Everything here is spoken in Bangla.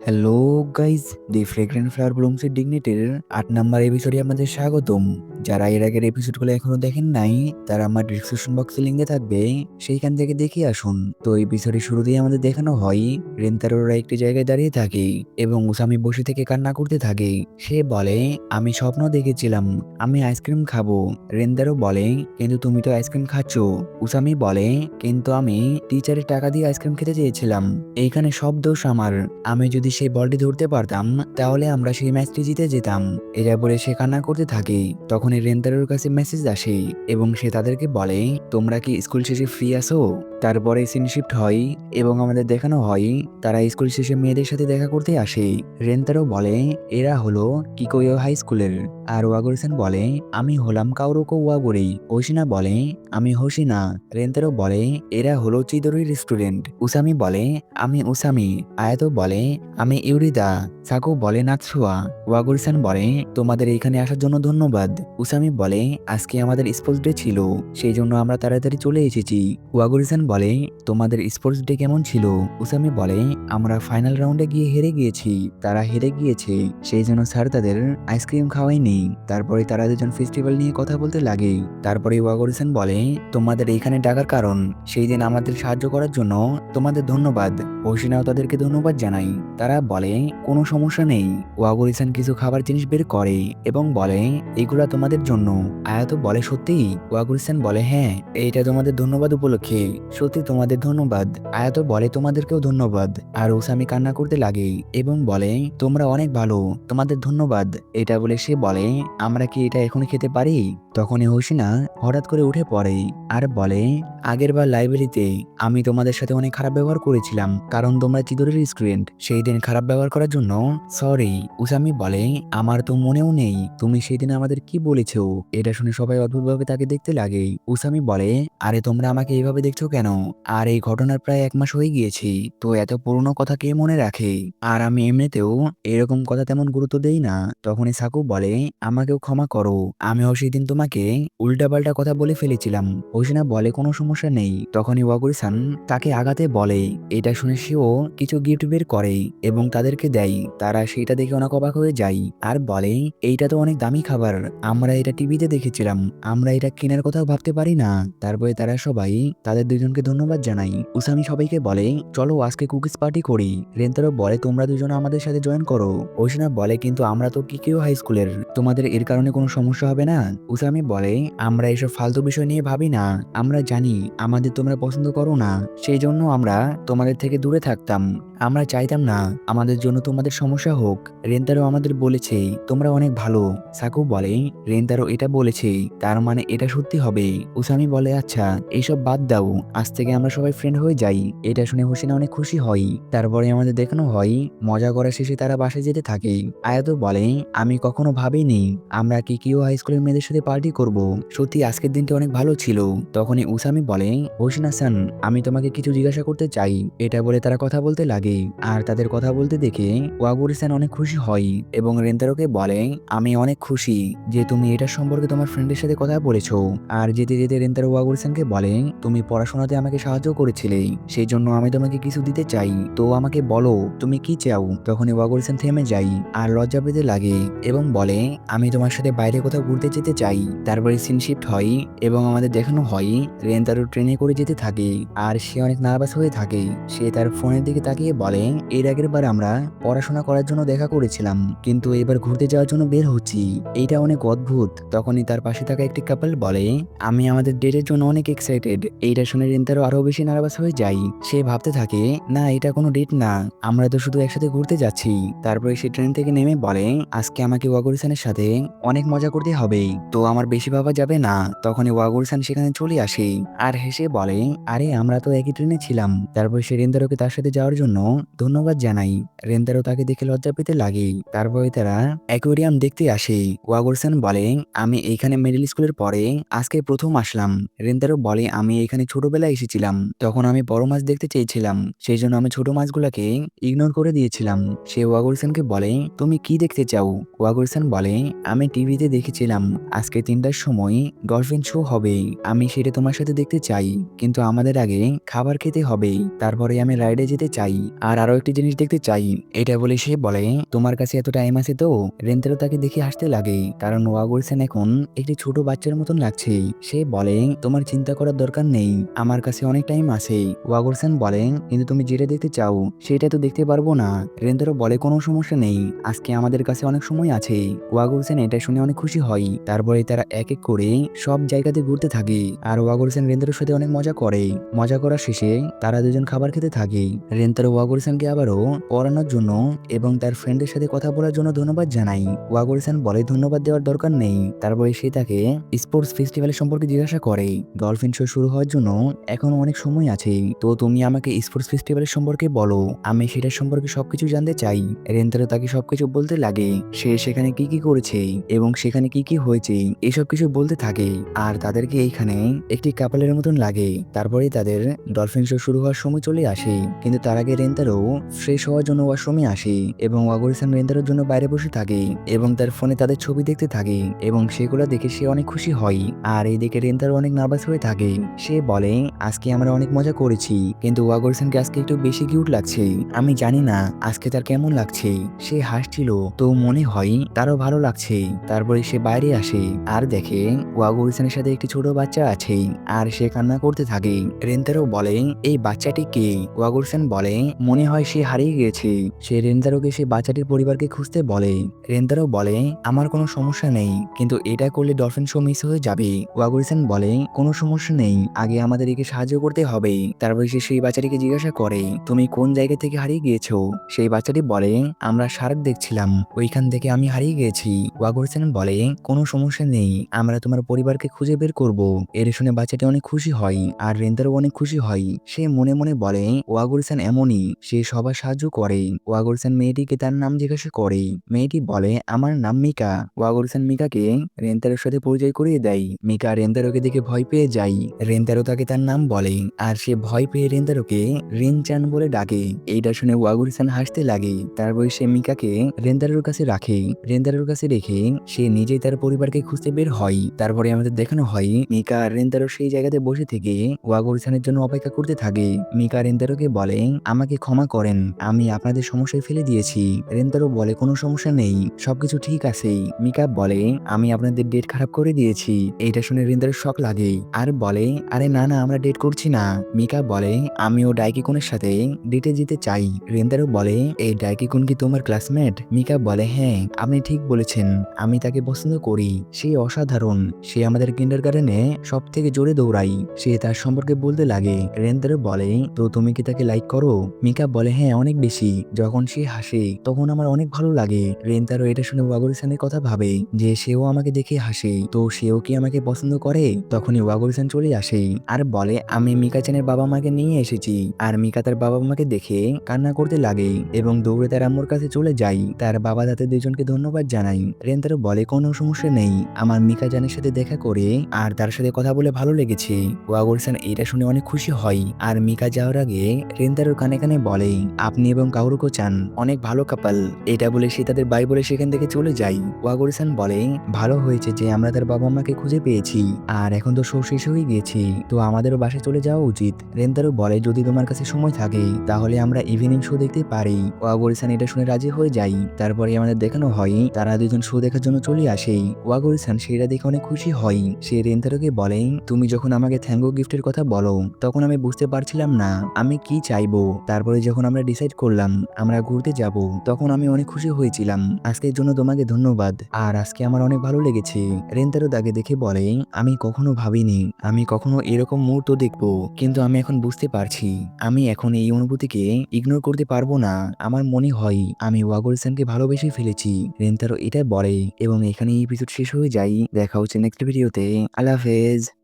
হ্যালো গাইজ, দি ফ্রেগ্রেন্ট ফ্লাওয়ার ব্লুমস এর ডিগনিটির ৮ নাম্বার এপিসোডে আপনাদের স্বাগতম। যারা এর আগের এপিসোডগুলো এখনো দেখেন নাই, তারা আমার ডিসক্রিপশন বক্সে লিঙ্কে থাকবে, সেইখান থেকে দেখে আসুন। তো এপিসোডের শুরুতেই আমাদের দেখানো হয় রেন্তারোরা একটি জায়গায় দাঁড়িয়ে থাকে এবং উসামি বসে থেকে কান্না করতে থাকে। সে বলে, আমি স্বপ্ন দেখেছিলাম আমি আইসক্রিম খাবো। রেন্তারো বলে, কিন্তু তুমি তো আইসক্রিম খাচ্ছ। উসামি বলে, কিন্তু আমি টিচারের টাকা দিয়ে আইসক্রিম খেতে চেয়েছিলাম। এইখানে সব দোষ আমার। আমি যদি সেই বলটি ধরতে পারতাম তাহলে আমরা সেই ম্যাচটি জিতে যেতাম। এরা বলে সে কান্না করতে থাকে। তখনই রেন্তারোর কাছে মেসেজ আসে এবং সে তাদেরকে বলে, তোমরা কি স্কুল শেষে ফ্রি আছো? তারপরে সিন শিফট হয় এবং আমাদের দেখানো হয় তারা স্কুল শেষে মেয়েদের সাথে দেখা করতে আসে। রেন্তারো বলে, এরা হলো কিকোয়ো হাই স্কুলের। আর ওয়াগরসেন বলে, আমি হলাম কাউরোকো ওয়াগরি। হোশিনা বলে, আমি হোশিনা। রেন্তারো বলে, এরা হলো চিদোরির স্টুডেন্ট। উসামি বলে, আমি উসামি। আয়াতো বলে, আমি ইউরিদা। সাকু বলে, নাৎসুয়া। ওয়াগুরসান বলে, তোমাদের এখানে আসার জন্য ধন্যবাদ। উসামি বলে, আজকে আমাদের স্পোর্টস ডে ছিল, সেই জন্য আমরা তাড়াতাড়ি চলে এসেছি। ওয়াগুরসান বলে, তোমাদের স্পোর্টস ডে কেমন ছিল? উসামি বলে, আমরা ফাইনাল রাউন্ডে গিয়ে হেরে গিয়েছি। তারা হেরে গিয়েছে, সেই জন্য স্যার তাদের আইসক্রিম খাওয়ায়নি। তারপরে তারা দুজন ফেস্টিভ্যাল নিয়ে কথা বলতে লাগে। তারপরে ওয়াগুরসান বলে, তোমাদের এখানে ডাকার কারণ সেই দিন আমাদের সাহায্য করার জন্য তোমাদের ধন্যবাদ। হোশিনাও তাদেরকে ধন্যবাদ জানাই। তারা বলে, কোনো সমস্যা নেই। ওয়াগুরিসান কিছু খাবার জিনিস বের করে এবং বলে, এগুলা তোমাদের জন্য। আয়াতো বলে, সত্যি? ওয়াগুরিসান বলে, হ্যাঁ, এইটা তোমাদের ধন্যবাদ উপলক্ষে। সত্যি তোমাদের ধন্যবাদ। আয়াতো বলে, তোমাদেরকেও ধন্যবাদ। আর উসামি কান্না করতে লাগে এবং বলে, তোমরা অনেক ভালো, তোমাদের ধন্যবাদ। এটা বলে সে বলে, আমরা কি এটা এখনই খেতে পারি? তখনই হোশিনা হঠাৎ করে উঠে পড়ে আর বলে, আগেরবার লাইব্রেরিতে আমি তোমাদের সাথে অনেক খারাপ ব্যবহার করেছিলাম, কারণ তোমরা চিদরের স্টুডেন্ট। সেই দিন খারাপ ব্যবহার করার জন্য সরি। উসামি বলে, আমার তো মনেও নেই তুমি সেই দিন আমাদের কি বলেছো। এটা শুনে সবাই অদ্ভুতভাবে তাকে দেখতে লাগে। উসামি বলে, আরে তোমরা আমাকে এইভাবে দেখছো কেন? আর এই ঘটনার প্রায় 1 মাস হয়ে গিয়েছে, তো এত পুরনো কথা কে মনে রাখে? আর আমি এমনিতেও এরকম কথা তেমন গুরুত্ব দেই না। তখনই সাকু বলে, আমাকেও ক্ষমা করো, আমিও সেদিন তোমাকে উল্টাপাল্টা কথা বলে ফেলেছিলাম। হোশিনা বলে, কোনো সমস্যা নেই। তখনই ওয়াগুরি-সান তাকে আগাতে বলে। এটা শুনে সেও কিছু গিফট বের করে এবং তাদেরকে দেয়। তারা সেইটা দেখে অনেক অবাক হয়ে যায় আর বলে, এইটা তো অনেক দামি খাবার, আমরা এটা টিভিতে দেখেছিলাম, আমরা এটা কেনার কথাও ভাবতে পারি না। তারপরে তারা সবাই তাদের দুজনকে ধন্যবাদ জানায়। উসামি সবাইকে বলে, চলো আজকে কুকিজ পার্টি করি। রেন্তারো বলে, তোমরা দুজন আমাদের সাথে জয়েন করো। হোশিনা বলে, কিন্তু আমরা তো কিকিও হাই স্কুলের, তোমাদের এর কারণে কোনো সমস্যা হবে না? উসামি বলে, আমরা এসব ফালতু বিষয় নিয়ে ভাবি না। আমরা জানি আমাদের তোমরা পছন্দ করো না, সেই জন্য আমরা তোমাদের থেকে দূরে থাকতাম। আমরা চাইতাম না আমাদের জন্য তোমাদের সমস্যা হোক। রেন্তারো আমাদের বলেছে তোমরা অনেক ভালো। সাকু বলে, রেন্তারো এটা বলেছে, তার মানে এটা সত্যি হবে। উসামি বলে, আচ্ছা এইসব বাদ দাও, আজ থেকে আমরা সবাই ফ্রেন্ড হয়ে যাই। এটা শুনে হোসিনা অনেক খুশি হয়। তারপরে আমাদের দেখানো হয় মজা করা শেষে তারা বাসায় যেতে থাকে। আয়াতো বলে, আমি কখনো ভাবিনি আমরা কিকিও হাই স্কুলের মেয়েদের সাথে পার্টি করব। সত্যি আজকের দিনটা অনেক ভালো ছিল। তখনই উসামি বলে, হোশিনা-সান, আমি তোমাকে কিছু জিজ্ঞাসা করতে চাই। এটা বলে তারা কথা বলতে লাগে আর তাদের কথা বলতে দেখে ওয়াগুরি-সান অনেক খুশি হয় এবং রেন্তারোকে বলে, আমি অনেক খুশি যে তুমি এটা সম্পর্কে তোমার ফ্রেন্ডের সাথে কথা বলেছো। আর যেতে যেতে রেন্তারো ওয়াগুরি-সানকে বলে, তুমি পড়াশোনাতে আমাকে সাহায্য করেছিলে, সেই জন্য আমি তোমাকে কিছু দিতে চাই, তো আমাকে বলো তুমি কি চাও। তখনই ওয়াগুরি-সান থেমে যায় আর লজ্জা পেতে লাগে এবং বলে, আমি তোমার সাথে বাইরে কোথাও ঘুরতে যেতে চাই। তারপরে সিন শিফট হয় এবং আমাদের দেখানো হয় রেন্তারো ট্রেনে করে যেতে থাকে আর সে অনেক নার্ভাস হয়ে থাকে। সে তার ফোনের দিকে তাকিয়ে বলে, এর আগের বার আমরা পড়াশোনা করার জন্য দেখা করেছিলাম, কিন্তু এবার ঘুরতে যাওয়ার জন্য বের হচ্ছি, এইটা অনেক অদ্ভুত। তখনই তার পাশে থাকা একটি কাপল বলে, আমি আমাদের ডেটের জন্য অনেক এক্সাইটেড। এইটা শুনে রেন্তারো আরো বেশি নার্ভাস হয়ে যায়। সে ভাবতে থাকে, না এটা কোনো ডেট না, আমরা তো শুধু একসাথে ঘুরতে যাচ্ছি। তারপরে সে ট্রেন থেকে নেমে বলে, আজকে আমাকে ওয়াগুরি-সানের সাথে অনেক মজা করতে হবে, তো আমার বেশি ভাবা যাবে না। তখনই ওয়াগুরি-সান সেখানে চলে আসে আর হেসে বলে, আরে আমরা তো একই ট্রেনে ছিলাম। তারপর সে রেন্তারোকে তার সাথে যাওয়ার জন্য ধন্যবাদ জানাই। রেন্তারো তাকে দেখে লজ্জা পেতে লাগে। তারপরে তারা অ্যাকোয়ারিয়াম দেখতে আসে। ওয়াগুরি-সান বলে, আমি এইখানে মিডল স্কুলের পরে আজকে প্রথম আসলাম। রেন্তারো বলে, আমি এখানে ছোটবেলায় এসেছিলাম, তখন আমি বড় মাছ দেখতে চেয়েছিলাম, সেই জন্য আমি ছোট মাছগুলাকে ইগনোর করে দিয়েছিলাম। সে ওয়াগুরি-সানকে বলে, তুমি কি দেখতে চাও? ওয়াগুরি-সান বলে, আমি টিভিতে দেখেছিলাম আজকে 3টার সময় ডলফিন শো হবে, আমি সেটা তোমার সাথে দেখতে চাই, কিন্তু আমাদের আগে খাবার খেতে হবে, তারপরে আমি রাইডে যেতে চাই। আর আরো একটি জিনিস দেখতে চাই। এটা বলে সে বলে, তোমার কাছে এত টাইম আছে তো? রেন্তারো তাকে দেখে হাসতে লাগে, কারণ ওয়াগরসেন এখন একটি ছোট বাচ্চার মতন লাগছে। সে বলে, তোমার চিন্তা করার দরকার নেই, আমার কাছে অনেক টাইম আছে। ওয়াগরসেন বলে, কিন্তু তুমি যেটা দেখতে চাও সেটা তো দেখতে পারবো না। রেন্তারো বলে, কোনো সমস্যা নেই, আজকে আমাদের কাছে অনেক সময় আছে। ওয়াগরসেন এটা শুনে অনেক খুশি হয়। তারপরে তারা এক এক করে সব জায়গাতে ঘুরতে থাকে, আর ওয়াগরসেন রেন্তারোর সাথে অনেক মজা করে। মজা করার শেষে তারা দুজন খাবার খেতে থাকে। রেন্তারো ওয়াগরসেনকে আবারও পড়ানোর জন্য এবং তার ফ্রেন্ডের সাথে কথা বলার জন্য ধন্যবাদ জানাই। ওয়াগরসেন বলে, ধন্যবাদ দেওয়ার দরকার নেই। তারপরে সে তাকে স্পোর্টস ফেস্টিভ্যালের সম্পর্কে জিজ্ঞাসা করে। ডলফিন শো শুরু হওয়ার জন্য এখনো অনেক সময় আছে, তো তুমি আমাকে স্পোর্টস ফেস্টিভ্যালের সম্পর্কে বলো, আমি সেটার সম্পর্কে সবকিছু জানতে চাই। রেন্তারো তাকে সবকিছু বলতে লাগে, সে সেখানে কি কি করেছে এবং সেখানে কি কি হয়েছে এসব কিছু বলতে থাকে। আর তাদেরকে এইখানে একটি কাপলের মতন লাগে। তারপরে তাদের ডলফিন শো শুরু হওয়ার সময় চলে আসে, কিন্তু তার আগে রেন্তারো ফ্রেশ হওয়ার জন্য ওয়াশরুমে আসে এবং ওয়াগরসেন রেন্তারোর জন্য বাইরে বসে থাকে এবং তার ফোনে তাদের ছবি দেখতে থাকে এবং সেগুলো দেখে সে অনেক খুশি হয়। আর এইদিকে রেন্তারো অনেক নার্ভাস হয়ে থাকে। সে বলে, আজকে আমরা অনেক মজা করেছি, কিন্তু ওয়াগরসেনকে আজকে একটু বেশি কিউট লাগছে। আমি জানি না আজকে তার কেমন লাগছে। সে হাসছিল, তো মনে হয় তারও ভালো লাগছে। তারপরে সে বাইরে আসে আর দেখে ওয়াগরসেনের সাথে একটি ছোট বাচ্চা আছে, আর সে কান্না করতে থাকে। রেন্তারো বলে, এই বাচ্চাটি কে? ওয়াগরসেন বলে, মনে হয় সে হারিয়ে গেছে। সে রেন্তারোকে সে বাচ্চাটির পরিবারকে খুঁজতে বলে। রেন্তারো বলে, আমার কোনো সমস্যা নেই, কিন্তু এটা করলে ডলফিন শো মিস হয়ে যাবে। ওয়াগরসেন বলে, কোনো সমস্যা নেই, আগে আমাদের একে সাহায্য করতে হবে। তারপরে সে সেই বাচ্চাটিকে জিজ্ঞাসা করে, তুমি কোন জায়গা থেকে হারিয়ে গিয়েছো? সেই বাচ্চাটি বলে, আমরা শার্ক দেখছিলাম, ওইখান থেকে আমি হারিয়ে গিয়েছি। ওয়াগরসেন বলে, কোনো সমস্যা নেই, আমরা তোমার পরিবারকে খুঁজে বের করব। এর শুনে বাচ্চাটি অনেক খুশি হয় আর রেন্তারও অনেক খুশি হয়। সে মনে মনে বলে, ওয়াগরসেন এমনই, সে সবার সাহায্য করে। ওয়াগরসেন মেয়েটিকে তার নাম জিজ্ঞাসা করে। মেয়েটি বলে, আমার নাম মিকা। ওয়াগরসেন মিকাকে রেন্তারোর সাথে পরিচয় করিয়ে দেয়। মিকা রেন্তারোকে দেখে ভয় পেয়ে যায়। রেন্তারো তাকে তার নাম বলে, আর সে ভয় পেয়ে রেন্তারোকে রিনচান বলে ডাকে। এইটা শুনে ওয়াগরসেন হাসতে লাগে। তারপর সে মিকাকে রেন্তারোর কাছে রাখে। রেন্তারোর কাছে রেখে সে নিজেই তার পরিবারকে খুঁজতে বের হয়। তারপরে আমাদের দেখানো হয় মিকা আর রেন্তারো সেই জায়গাতে বসে থেকে ওয়াগরসেনের জন্য অপেক্ষা করতে থাকে। মিকা রেন্তারোকে বলে, আমাকে ক্ষমা করেন, আমি আপনাদের সমস্যায় ফেলে দিয়েছি। রেন্তারো বলে, কোনো সমস্যা নেই, সবকিছু ঠিক আছে। মিকা বলে, আমি আপনাদের ডেট খারাপ করে দিয়েছি। এইটা শুনে রেন্তারো শক লাগে আর বলে, আরে না না, আমরা ডেট করছি না। মিকা বলে, আমিও ডাইকিকুনের সাথে ডেটে যেতে চাই। রেন্তারো বলে, এই ডাইকিকুন কি তোমার ক্লাসমেট? মিকা বলে, হ্যাঁ, আপনি ঠিক বলেছেন, আমি তাকে পছন্দ করি, সে অসাধারণ, সে আমাদের কিন্ডারগার্টেনে সব থেকে জোরে দৌড়াই। সে তার সম্পর্কে বলতে লাগে। রেন্তারো বলে, তো তুমি কি তাকে লাইক করো? মিকা বলে, হ্যাঁ, অনেক বেশি, যখন সে হাসে তখন আমার অনেক ভালো লাগে। রেন্তারো এটা শুনে ওয়াগরসেনের কথা ভাবে যে সেও আমাকে দেখে হাসে, তো সেও কি আমাকে পছন্দ করে? তখনই ওয়াগরসেন চলে আসে আর বলে, আমি মিকা চ্যানের বাবা মাকে নিয়ে এসেছি। আর মিকা তার বাবা মাকে দেখে কান্না করতে লাগে এবং দৌড়ে তার আম্মুর কাছে চলে যায়। তার বাবা তাদের দুজনকে ধন্যবাদ জানাই। রেন্তারো বলে, কোনো সমস্যা নেই, আমার মিকা জানের সাথে দেখা করে আর তার সাথে কথা বলে ভালো লেগেছে। ওয়াগরসেন এটা শুনে অনেক খুশি হয় আর মিকা যাওয়ার আগে রেন্তারোর কানে কানে বলে, আপনি এবং কাউরুকো চান অনেক ভালো কাপল। এটা বলে সে তাদের বাই বলে সেখান থেকে চলে যায়। ওয়াগরসেন বলে, ভালো হয়েছে যে আমরা তার বাবা মাকে খুঁজে পেয়েছি, আর এখন তো শো শেষ হয়ে গিয়েছে, তো আমাদেরও বাসায় চলে যাওয়া উচিত। রেন্তারো বলে, যদি তোমার কাছে সময় থাকে তাহলে আমরা ইভিনিং শো দেখতে পারি। ওয়াগরসেন এটা শুনে রাজি হয়ে যায়। তারপরে আমাদের দেখানো হয় তারা দুজন শো দেখার জন্য চলে আসে। ওয়াগরসেন সেটা দেখে অনেক খুশি হয়। সে রেন্তারোকে বলে, তুমি যখন আমাকে থ্যাঙ্কো গিফটের কথা বলো তখন আমি বুঝতে পারছিলাম না আমি কি চাইবো। তারপরে যখন আমরা ডিসাইড করলাম আমরা ঘুরতে যাব তখন আমি অনেক খুশি হয়েছিলাম। আজকের জন্য তোমাকে ধন্যবাদ, আর আজকে আমার অনেক ভালো লেগেছে। রেন্তারো তাকে দেখে বলে, আমি কখনো ভাবিনি আমি কখনো এরকম মুহূর্ত দেখবো, কিন্তু আমি এখন বুঝতে পারছি আমি এখন এই অনুভূতিকে ইগনোর করতে পারবো না। আমার মনে হয় আমি ওয়াগরসেনকে ভালোবেসে ফেলেছি। রেন্তারো এটা বলে এবং এখানে এপিসোড শেষ হয়ে যায়। দেখা হচ্ছে নেক্সট ভিডিওতে। আল্লাহ হাফেজ।